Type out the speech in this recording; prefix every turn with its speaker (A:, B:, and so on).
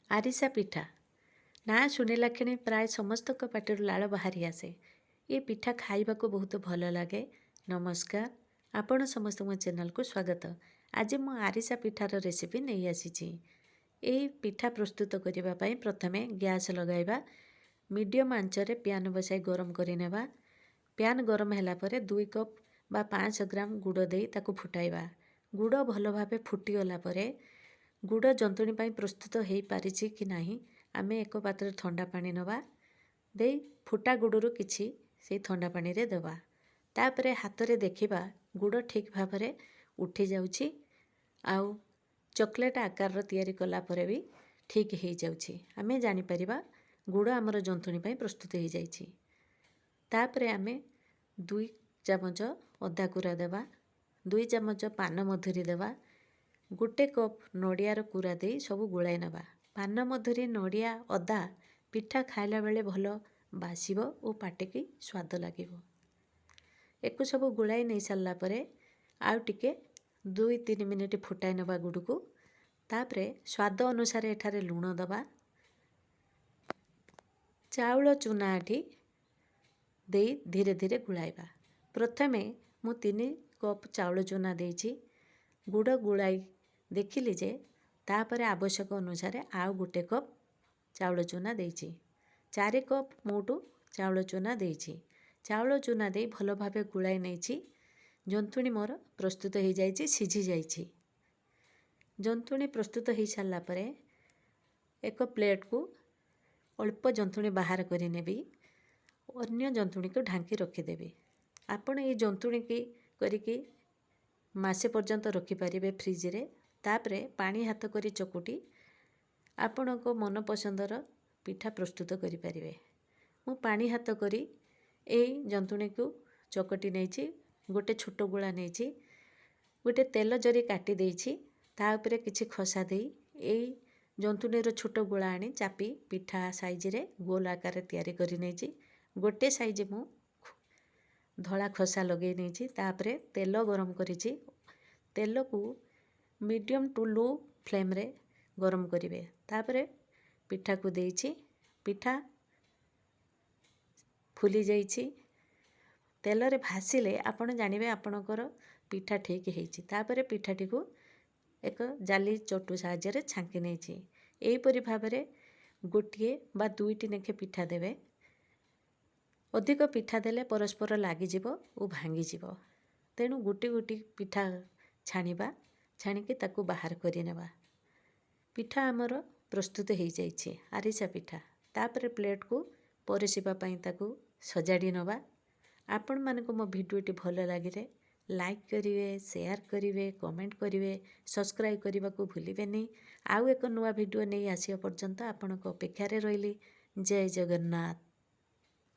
A: आरिसा पिठा ना शुणिला क्षणी प्राय समस्त पाटर लाल बाहरी आसे। ये पिठा खाइबा को बहुत भल लगे। नमस्कार, आपण समस्त मो चैनल को स्वागत। आज मो आरिसा पिठार रेसिपी नहीं आसी। ये पिठा प्रस्तुत करने प्रथमे गैस लगाइबा, मीडियम आंचरे प्यान बसाई गरम करनेबा। प्यान गरम होला परे 2 कप बा 5 ग्राम गुड़ दे ताकू फुटाइबा। गुड़ भल भावे फुटीगला परे गुड़ जंतुणी पाई प्रस्तुत हो पारिछि कि नाही आमे एक पात्र ठंडा पानी नवा दे फुटा गुड़रू किछि से ठंडा पानी रे देवा। तापरे हाथ रे देखिबा गुड़ ठीक भावरे उठी जाउछि आउ चॉकलेट आकार तैयारी कला परे भी ठीक हो जाउछि। आमे जानि परिबा गुड़ आमर जंतुणी पाई प्रस्तुत हो जाइछि। तापरे आमे 2 चामच अदा कुरा देवा, 2 चामच पान मधुरी देवा, 1 कप नड़ियार कुरा दे सब गुलाई नवा। पान मधुरी नड़िया अदा पिठा खाइला बेले भल बासिबो और पाटिकी स्वाद लागिबो। एको सब गुलाई नहीं सारला परे आउ टिके 2-3 मिनिट फुटाई नवा गुड़ को। तापरे स्वाद अनुसार एठारे लूण दबा। चाउल चूना आठी दे धीरे धीरे गुलाइबा। प्रथमे मु 3 कप चाउल चूना देछि। गुड़ गुलाई देखिली जे तापरे आवश्यक अनुसार आउ 1 कप चाउल चूना देछि। 4 कप मोटू चाउल चूना देछि। चाउल चूना दे भल भावे गुलाई नहीं जंतुणी मोर प्रस्तुत हो जाइछि, सिझी जाइछि। जंतुणी प्रस्तुत हो सारा परे एक प्लेट को अल्प जंतुणी बाहर करी नेबी, अन्य जंतुणी को ढांकी रखिदेवी। आपण ये जंतुणी की करिकी मासे पर्यंत रखिपारे फ्रिज रे। तापरे पानी हाथ करी चकुटी आपण को मन पसंदर पिठा प्रस्तुत करि परिबे। मु पानी हाथ करी ए जंतुणी को चकटी नेछि। गोटे छोट गुळा नेछि, गोटे तेल जरी काटी देछि, ता उपरे किछि खसा देई ए जंतुणीर छोट गुळा आनी चापी पिठा साइज रे गोल आकार तैयारी करि नेछि। गोटे साइज मु धला खसा लगे नेछि। तापरे तेल गरम करिछि। तेल को मीडियम टू लो फ्लेम रे गरम करिवे। तापरे पिठा को देछि। पिठा फुली जाइछि। तेल रे भासिले आपण जानिबे आपणकर पिठा ठीक हेछि। तापरे पिठाटी को एक जाली चटू साहाय्य रे छांकी नेछि। एही परि भाबरे गोटिए बा 2टी नेखे पिठा देबे। अधिक पिठा देले परस्पर लागि जिवो ओ भांगी जिवो। तेणु गोटी गोटी पिठा छाणिबा, छाणिकी ताकू बाहर करि नेबा। पिठा आमर प्रस्तुत हो जाइए आरिसा पिठा। तापरे प्लेट को परिसिबा पई ताकू सजाड़ी नवा। आपण मानको मो भिडियोटी भल लागिले लाइक करिवे, शेयर करिवे, कमेंट करिवे, सब्सक्राइब करने को भूलिबेनी। आउ एक नुआ भिडियो नहीं आसिया पर्यंत आपणक अपेक्षा रे रहिली। जय जगन्नाथ।